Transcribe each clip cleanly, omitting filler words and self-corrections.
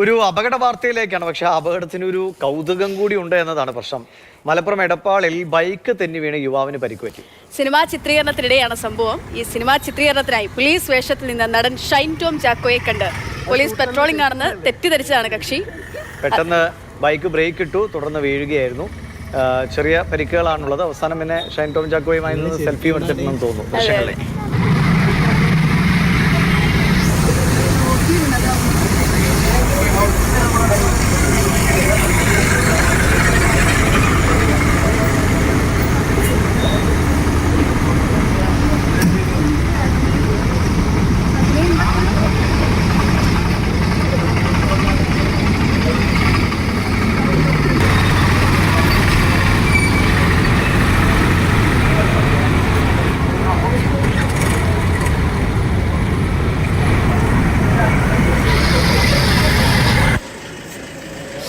ഒരു അപകട വാർത്തയിലേക്കാണ്. പക്ഷെ ആ അപകടത്തിനൊരു കൗതുകം കൂടി ഉണ്ട് എന്നതാണ് പ്രശ്നം. മലപ്പുറം എടപ്പാളിൽ ബൈക്ക് തെന്നി വീണ് യുവാവിന് പരിക്കുപറ്റി. സിനിമാ ചിത്രീകരണത്തിനിടെയാണ് സംഭവം. ഈ സിനിമാ ചിത്രീകരണത്തിനായി പോലീസ് വേഷത്തിൽ നിന്ന് നടൻ ഷൈൻ ടോം ചാക്കോയെ കണ്ട് പോലീസ് പെട്രോളിംഗ് ആണെന്ന് തെറ്റിദ്ധരിച്ചതാണ് കക്ഷി. പെട്ടെന്ന് ബൈക്ക് ബ്രേക്ക് ഇട്ടു, തുടർന്ന് വീഴുകയായിരുന്നു. ചെറിയ പരിക്കുകളാണുള്ളത്. അവസാനം പിന്നെ ഷൈൻ ടോം ചാക്കോയുമായി നിന്ന് സെൽഫിയും എടുത്തിട്ടുണ്ടെന്ന് തോന്നുന്നു ദൃശ്യങ്ങളിൽ.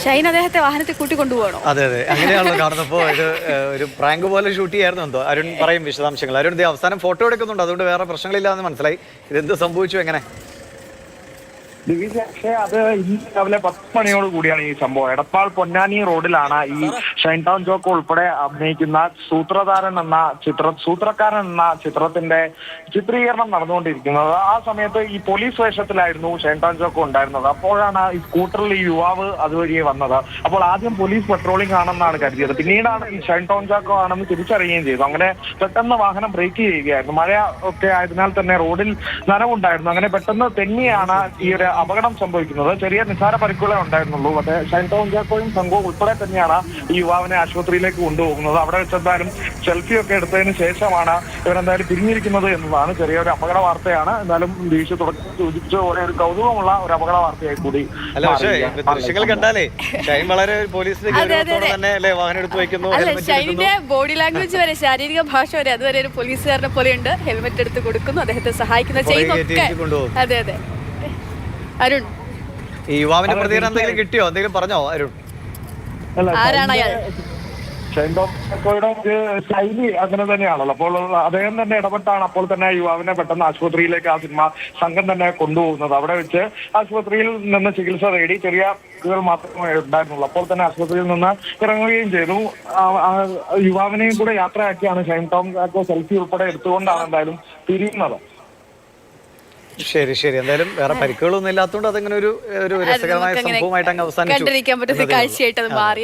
ഷൈൻ അദ്ദേഹത്തെ വാഹനത്തിൽ കൂട്ടിക്കൊണ്ടുപോകണോ? അതെ അതെ, അങ്ങനെയാണല്ലോ കാണുന്നപ്പോൾ. ഇത് ഒരു പ്രാങ്ക് പോലെ ഷൂട്ട് ചെയ്യായിരുന്നു എന്തോ. അരുൺ പറയും വിശദാംശങ്ങൾ. അരുൺ അവസാനം ഫോട്ടോ എടുക്കുന്നുണ്ട്, അതുകൊണ്ട് വേറെ പ്രശ്നങ്ങളില്ലാന്ന് മനസ്സിലായി. ഇതെന്ത് സംഭവിച്ചു, എങ്ങനെ? പക്ഷേ അത് ഇന്ന് രാവിലെ 10 മണിയോട് കൂടിയാണ് ഈ സംഭവം. എടപ്പാൾ പൊന്നാനി റോഡിലാണ് ഈ ഷൈൻ ടോം ചാക്കോ ഉൾപ്പെടെ അഭിനയിക്കുന്ന സൂത്രക്കാരൻ എന്ന ചിത്രത്തിന്റെ ചിത്രീകരണം നടന്നുകൊണ്ടിരിക്കുന്നത്. ആ സമയത്ത് ഈ പോലീസ് വേഷത്തിലായിരുന്നു ഷൈൻ ടോം ചാക്കോ ഉണ്ടായിരുന്നത്. അപ്പോഴാണ് ഈ സ്കൂട്ടറിൽ ഈ യുവാവ് അതുവഴിയെ വന്നത്. അപ്പോൾ ആദ്യം പോലീസ് പെട്രോളിംഗ് ആണെന്നാണ് കരുതിയത്. പിന്നീടാണ് ഈ ഷൈൻ ടോം ചാക്കോ ആണെന്ന് തിരിച്ചറിയുകയും ചെയ്തു. അങ്ങനെ പെട്ടെന്ന് വാഹനം ബ്രേക്ക് ചെയ്യുകയായിരുന്നു. മഴ ഒക്കെ ആയതിനാൽ തന്നെ റോഡിൽ നനവുണ്ടായിരുന്നു. അങ്ങനെ പെട്ടെന്ന് തെന്നിയാണ് ഈ ഒരു അപകടം സംഭവിക്കുന്നത്. ചെറിയ നിസ്സാര പരിക്കുകളെ ഉണ്ടായിരുന്നുള്ളൂ. പക്ഷേ ഷൈൻ ടോം ചാക്കോയും സംഘവും ഉൾപ്പെടെ തന്നെയാണ് ഈ യുവാവിനെ ആശുപത്രിയിലേക്ക് കൊണ്ടുപോകുന്നത്. അവിടെ വെച്ചെന്തായാലും സെൽഫിയൊക്കെ എടുത്തതിന് ശേഷമാണ് ഇവരെന്തായാലും പിരിഞ്ഞിരിക്കുന്നത് എന്നതാണ് ചെറിയൊരു അപകട വാർത്തയാണ്. എന്നാലും ദീക്ഷ തുടക്കം സൂചിപ്പിച്ച പോലെ ഒരു കൗതുകമുള്ള ഒരു അപകട വാർത്തയായി കൂടി. അല്ല, പക്ഷേ ദൃശ്യങ്ങൾ കണ്ടാലേ ഷൈൻ വളരെ പോലീസിന്റെ തന്നെ അല്ലേ വാഹനം എടുത്ത് വയ്ക്കുന്നു. ഷൈനിന്റെ ബോഡി ലാംഗ്വേജ് വരെ, ശാരീരിക ഭാഷ വരെ അതുവരെ ഒരു പോലീസുകാരനെ പോലെയുണ്ട്. ഹെൽമെറ്റ് എടുത്ത് കൊടുക്കുന്നു, അദ്ദേഹത്തെ സഹായിക്കുന്ന ചെയ്യുന്നൊക്കെ. അതെ അതെ. അരുൺ, ഈ യുവാവിന്റെ പ്രതികരണം എന്തെങ്കിലും കിട്ടിയോ, എന്തെങ്കിലും പറഞ്ഞോ അരുൺ? ആരാണ് അയാൾ? ഷൈൻ ടോം ചാക്കോയുടെ ഒരു ശൈലി അങ്ങനെ തന്നെയാണല്ലോ. അപ്പോൾ അദ്ദേഹം തന്നെ ഇടപെട്ടാണ് അപ്പോൾ തന്നെ യുവാവിനെ പെട്ടെന്ന് ആശുപത്രിയിലേക്ക് ആ സിനിമ സംഘം തന്നെ കൊണ്ടുപോകുന്നത്. അവിടെ വെച്ച് ആശുപത്രിയിൽ നിന്ന് ചികിത്സ തേടി ചെറിയ കുട്ടികൾ മാത്രമേ ഉണ്ടായിരുന്നുള്ളൂ. അപ്പോൾ തന്നെ ആശുപത്രിയിൽ നിന്ന് ഇറങ്ങുകയും ചെയ്തു. യുവാവിനെയും കൂടെ യാത്രയാക്കിയാണ് ഷൈൻ ടോം ചാക്കോ സെൽഫി ഉൾപ്പെടെ എടുത്തുകൊണ്ടാണ് എന്തായാലും പിരിയുന്നത്. ശരി ശരി, എന്തായാലും വേറെ പരിക്കുകളൊന്നും ഇല്ലാത്തതുകൊണ്ട് അതിങ്ങനെ ഒരു രസകരമായ സംഭവമായിട്ട് അങ്ങ് അവസാനിച്ചു. കണ്ടിരിക്കാൻ പറ്റുന്ന കാഴ്ചയായിട്ട് അത് മാറി.